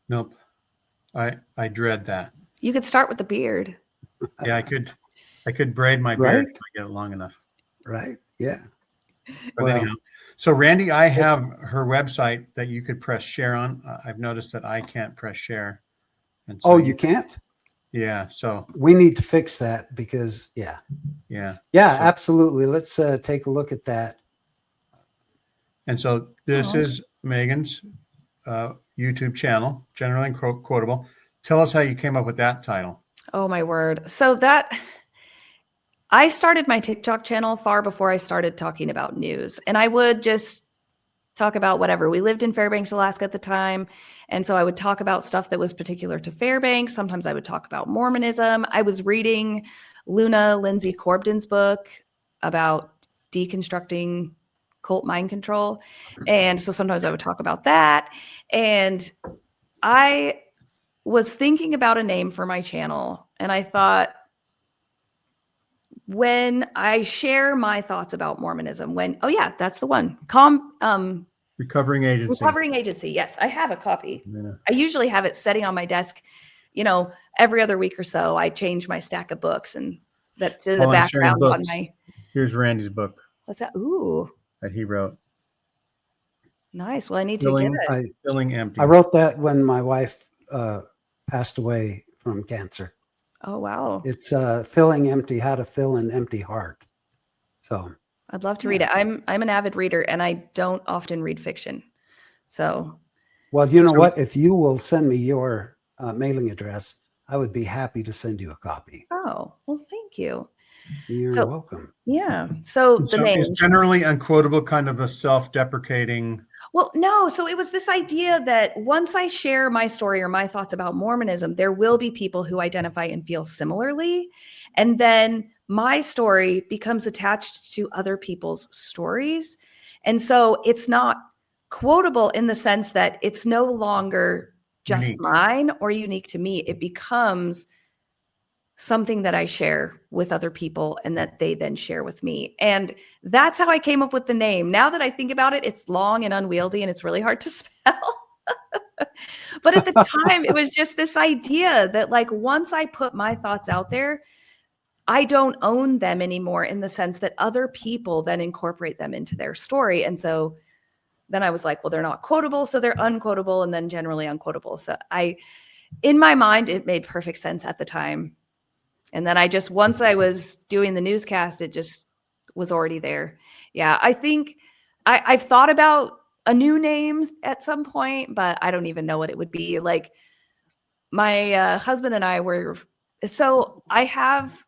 Nope. I dread that. You could start with the beard. Yeah, I could braid my beard if I get it long enough. Right. Yeah. But anyhow, so Randy, I have her website that you could press share on. I've noticed that I can't press share. And so you can't? Yeah. So we need to fix that because yeah, absolutely. Let's take a look at that. And so this is Meggan's YouTube channel, Generally Unquotable. Tell us how you came up with that title. Oh my word. So I started my TikTok channel far before I started talking about news. And I would just talk about whatever. We lived in Fairbanks, Alaska at the time. And so I would talk about stuff that was particular to Fairbanks. Sometimes I would talk about Mormonism. I was reading Luna Lindsay Corbden's book about deconstructing cult mind control. And so sometimes I would talk about that. And I was thinking about a name for my channel. And I thought, when I share my thoughts about Mormonism, that's the one. Recovering Agency. Recovering Agency. Yes, I have a copy. Yeah. I usually have it sitting on my desk, every other week or so. I change my stack of books, and that's in the background on my. Here's Randy's book. What's that? Ooh. That he wrote. Nice. Well, I need to get it. Feeling Empty. I wrote that when my wife passed away from cancer. Oh, wow. It's Feeling Empty, How to Fill an Empty Heart. So I'd love to read it. I'm an avid reader, and I don't often read fiction. So. Well, you know what? If you will send me your mailing address, I would be happy to send you a copy. Oh, well, thank you. You're welcome. Yeah. So the name is Generally Unquotable kind of a self-deprecating. Well, no. So it was this idea that once I share my story or my thoughts about Mormonism, there will be people who identify and feel similarly. And then my story becomes attached to other people's stories. And so it's not quotable in the sense that it's no longer just unique. Mine or unique to me. It becomes something that I share with other people and that they then share with me. And that's how I came up with the name. Now that I think about it, it's long and unwieldy and it's really hard to spell. But at the time, it was just this idea that once I put my thoughts out there, I don't own them anymore in the sense that other people then incorporate them into their story. And so then I was like, well, they're not quotable, so they're unquotable, and then generally unquotable. So in my mind, it made perfect sense at the time. And then once I was doing the newscast, it just was already there. Yeah, I think I've thought about a new name at some point, but I don't even know what it would be. My husband and I I have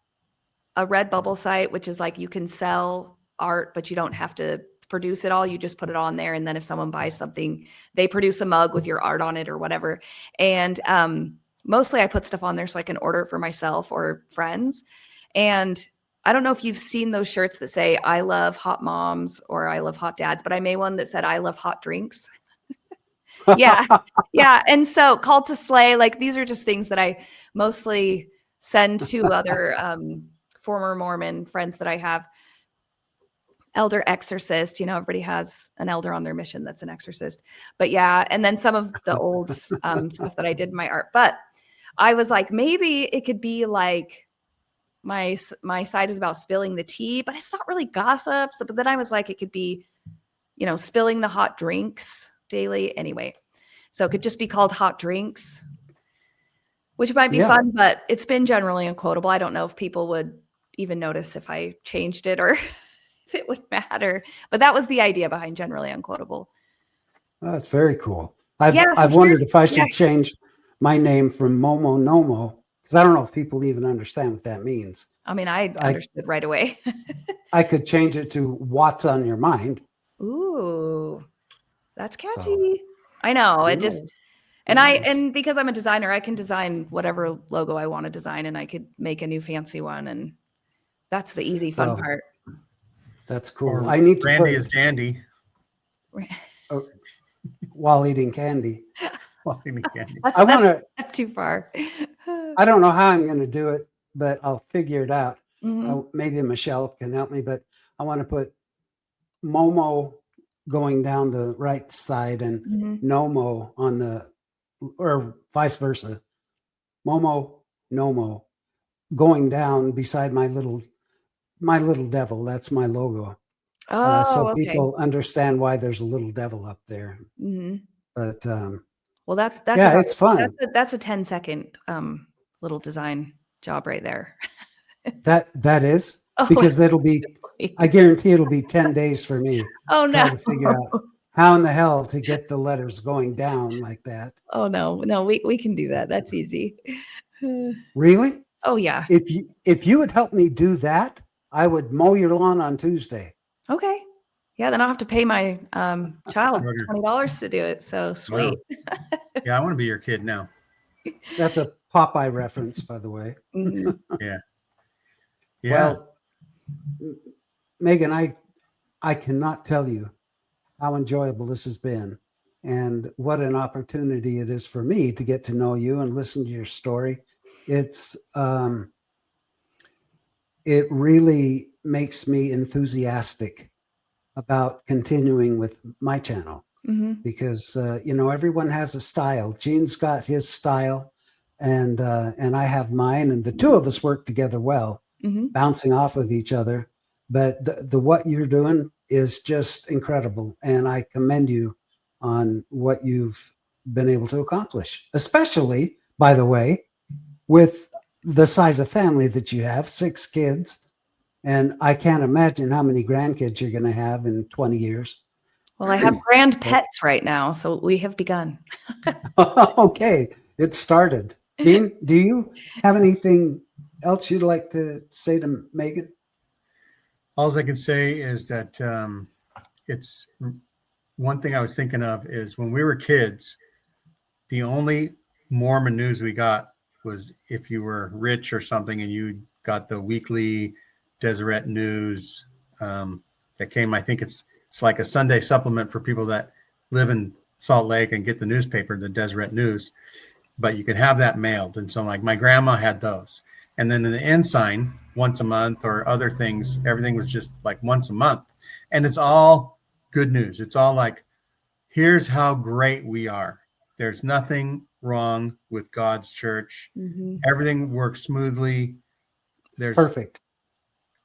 a Redbubble site, which is you can sell art, but you don't have to produce it all. You just put it on there. And then if someone buys something, they produce a mug with your art on it or whatever. And mostly I put stuff on there so I can order it for myself or friends. And I don't know if you've seen those shirts that say, I love hot moms or I love hot dads, but I made one that said, I love hot drinks. Yeah. Yeah. And so Called to Slay, these are just things that I mostly send to other former Mormon friends that I have. Elder exorcist, everybody has an elder on their mission that's an exorcist. But yeah, and then some of the old stuff that I did in my art. But I was like, maybe it could be my site is about spilling the tea, but it's not really gossip. So, but then I was like, it could be, spilling the hot drinks daily. Anyway, so it could just be called Hot Drinks, which might be fun, but it's been generally unquotable. I don't know if people would even notice if I changed it or if it would matter. But that was the idea behind Generally Unquotable. Oh, that's very cool. I've wondered if I should change my name from Momo Nomo, because I don't know if people even understand what that means. I mean, I understood right away. I could change it to What's on Your Mind. Ooh, that's catchy. So, I know. It just, and because I'm a designer, I can design whatever logo I want to design, and I could make a new fancy one. And that's the easy, fun part. That's cool. I need to Randy is dandy. While eating candy. While eating candy. That's too far. I don't know how I'm going to do it, but I'll figure it out. Mm-hmm. Maybe Michelle can help me, but I want to put Momo going down the right side and Nomo on the, or vice versa. Momo Nomo going down beside my little devil. That's my logo. So people understand why there's a little devil up there. Mm-hmm. But well, that's it's fun. That's a 10-second little design job right there. that is because it'll be. I guarantee it'll be 10 days for me. Oh no! To figure out how in the hell to get the letters going down like that. Oh no, we can do that. That's easy. Really? Oh yeah. If you would help me do that, I would mow your lawn on Tuesday. Okay. Yeah, then I'll have to pay my child $20 to do it. So sweet. Wow. Yeah, I want to be your kid now. That's a Popeye reference, by the way. Mhm. Yeah. Well, Meggan, I cannot tell you how enjoyable this has been and what an opportunity it is for me to get to know you and listen to your story. It's it really makes me enthusiastic about continuing with my channel because everyone has a style. Gene's got his style, and I have mine, and the two of us work together well, bouncing off of each other. But the what you're doing is just incredible, and I commend you on what you've been able to accomplish, especially, by the way, with the size of family that you have, 6 kids. And I can't imagine how many grandkids you're going to have in 20 years. Well, I have grand pets right now, so we have begun. Okay, it started. Gene, do you have anything else you'd like to say to Meggan? All I can say is that it's one thing I was thinking of is when we were kids, the only Mormon news we got was if you were rich or something and you got the weekly Deseret News that came. I think it's like a Sunday supplement for people that live in Salt Lake and get the newspaper, the Deseret News, but you could have that mailed. And so like my grandma had those. And then in the Ensign once a month or other things, everything was just like once a month. And it's all good news. It's all like, here's how great we are. There's nothing wrong with God's church. Everything works smoothly. There's perfect.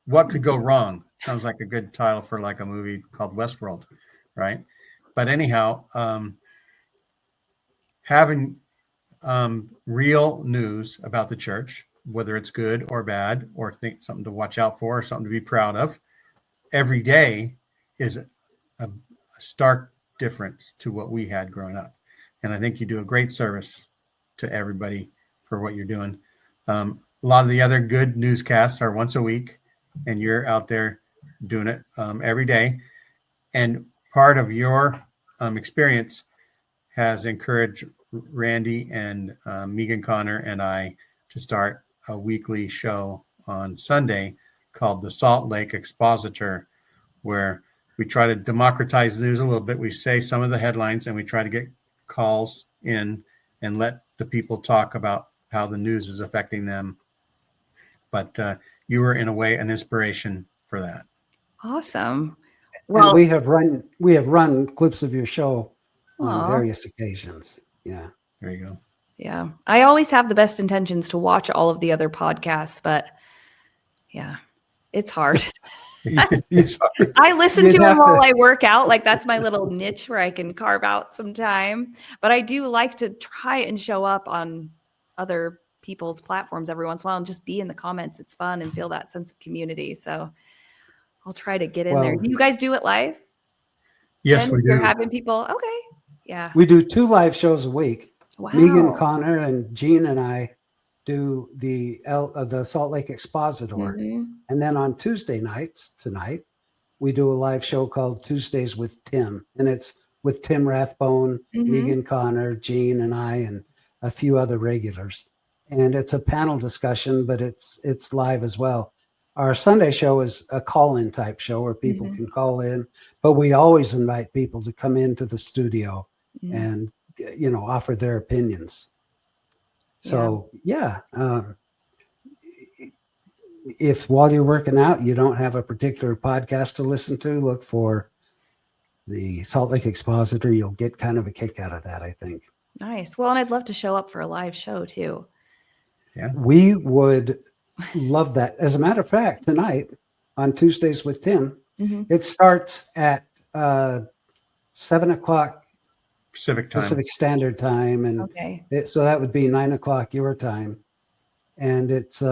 What could go wrong? Sounds like a good title for like a movie called Westworld, right? But anyhow, having real news about the church, whether it's good or bad, or think something to watch out for, or something to be proud of, every day is a stark difference to what we had growing up. And I think you do a great service to everybody for what you're doing. A lot of the other good newscasts are once a week, and you're out there doing it every day. And part of your experience has encouraged Randy and Meggan Connor and I to start a weekly show on Sunday called the Salt Lake Expositor, where we try to democratize the news a little bit. We say some of the headlines and we try to get calls in and let the people talk about how the news is affecting them. But you were in a way an inspiration for that. Awesome. Well, and we have run clips of your show on various occasions. Yeah. There you go. Yeah. I always have the best intentions to watch all of the other podcasts, but yeah, it's hard. I listen to them while I work out. Like that's my little niche where I can carve out some time. But I do like to try and show up on other people's platforms every once in a while and just be in the comments. It's fun and feel that sense of community. So I'll try to get in there. Do you guys do it live? Yes, we do. You're having people. Okay. Yeah. We do 2 live shows a week. Wow. Meggan Connor and Gene and I do the Salt Lake Expositor. And then on Tuesday nights, tonight, we do a live show called Tuesdays with Tim. And it's with Tim Rathbone, Meggan Connor, Gene, and I, and a few other regulars. And it's a panel discussion, but it's live as well. Our Sunday show is a call-in type show where people can call in, but we always invite people to come into the studio and, offer their opinions. So, if while you're working out, you don't have a particular podcast to listen to, look for the Salt Lake Expositor. You'll get kind of a kick out of that, I think. Nice. Well, and I'd love to show up for a live show too. Yeah, we would love that. As a matter of fact, tonight on Tuesdays with Tim, it starts at 7:00 Pacific Standard Time, and so that would be 9:00 your time. And it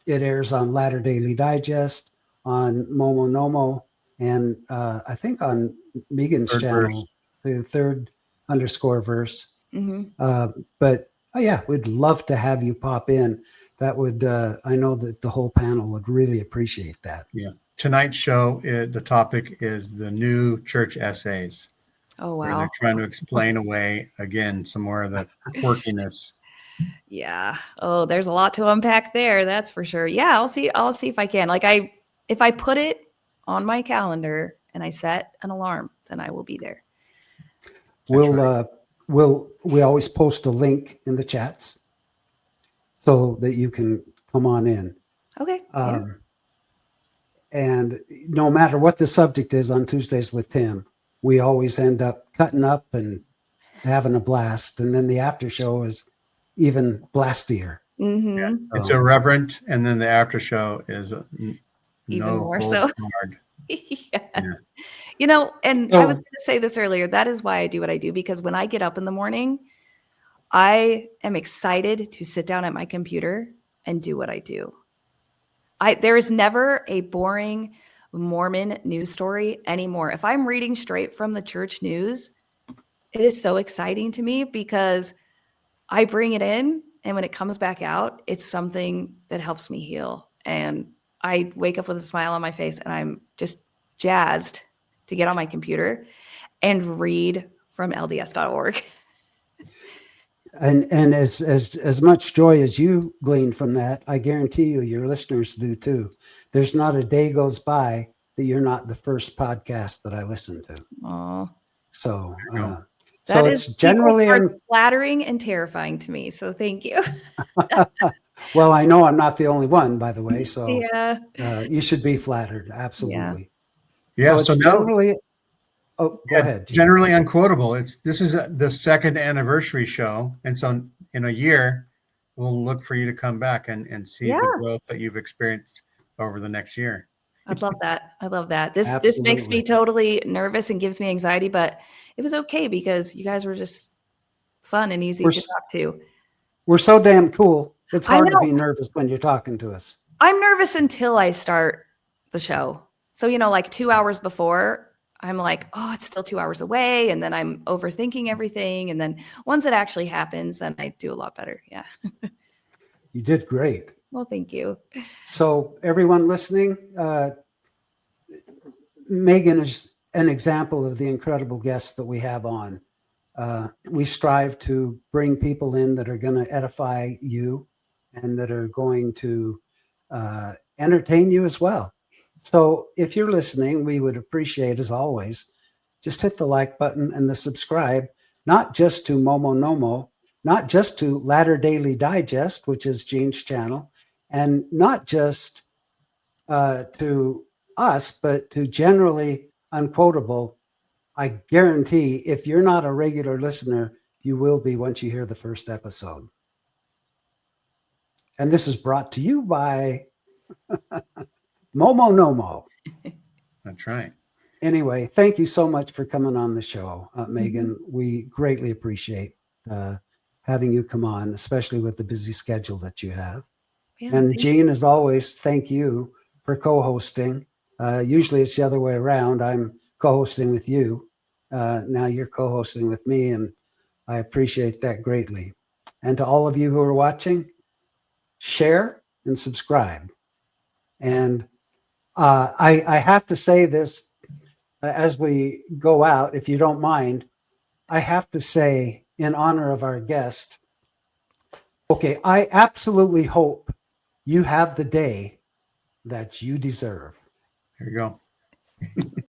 airs on Latter Daily Digest, on Momo Nomo, and I think on Meggan's channel, the _verse. But we'd love to have you pop in. That would I know that the whole panel would really appreciate that. Yeah. tonight's show, the topic is the new church essays. Oh, Where wow. they're trying to explain away again some more of the quirkiness. Yeah. Oh, there's a lot to unpack there. That's for sure. Yeah. I'll see if I can. If I put it on my calendar and I set an alarm, then I will be there. We always post a link in the chats so that you can come on in. Okay. And no matter what the subject is on Tuesdays with Tim, we always end up cutting up and having a blast. And then the after show is even blastier. Mm-hmm. Yeah, it's irreverent. And then the after show is even more so. Yeah. You know, and I was going to say this earlier. That is why I do what I do, because when I get up in the morning, I am excited to sit down at my computer and do what I do. There is never a boring Mormon news story anymore. If I'm reading straight from the church news, it is so exciting to me because I bring it in, and when it comes back out, it's something that helps me heal. And I wake up with a smile on my face, and I'm just jazzed to get on my computer and read from LDS.org. And as much joy as you glean from that, I guarantee you your listeners do too. There's not a day goes by that you're not the first podcast that I listen to. Oh, so that it's generally flattering and terrifying to me. So thank you. Well, I know I'm not the only one, by the way. So yeah, you should be flattered. Absolutely. Yeah. So it's generally. Oh, go ahead. Gene. Generally Unquotable. This is the second anniversary show, and so in a year, we'll look for you to come back and see the growth that you've experienced over the next year. I'd love that. I love that. This makes me totally nervous and gives me anxiety, but it was okay because you guys were just fun and easy to talk to. We're so damn cool. It's hard to be nervous when you're talking to us. I'm nervous until I start the show. So, like 2 hours before, I'm like, oh, it's still 2 hours away. And then I'm overthinking everything. And then once it actually happens, then I do a lot better. Yeah. You did great. Well, thank you. So everyone listening, Meggan is an example of the incredible guests that we have on. We strive to bring people in that are going to edify you and that are going to entertain you as well. So if you're listening, we would appreciate, as always, just hit the like button and the subscribe, not just to Momo Nomo, not just to Latter Daily Digest, which is Gene's channel, and not just to us, but to Generally Unquotable. I guarantee if you're not a regular listener, you will be once you hear the first episode. And this is brought to you by Momo Nomo. That's right. Anyway, thank you so much for coming on the show, Meggan. We greatly appreciate having you come on, especially with the busy schedule that you have. Yeah, and Gene, as always, thank you for co-hosting. Usually it's the other way around. I'm co-hosting with you. Now you're co-hosting with me, and I appreciate that greatly. And to all of you who are watching, share and subscribe. And I have to say this as we go out, if you don't mind. I have to say, in honor of our guest, okay, I absolutely hope you have the day that you deserve. There you go.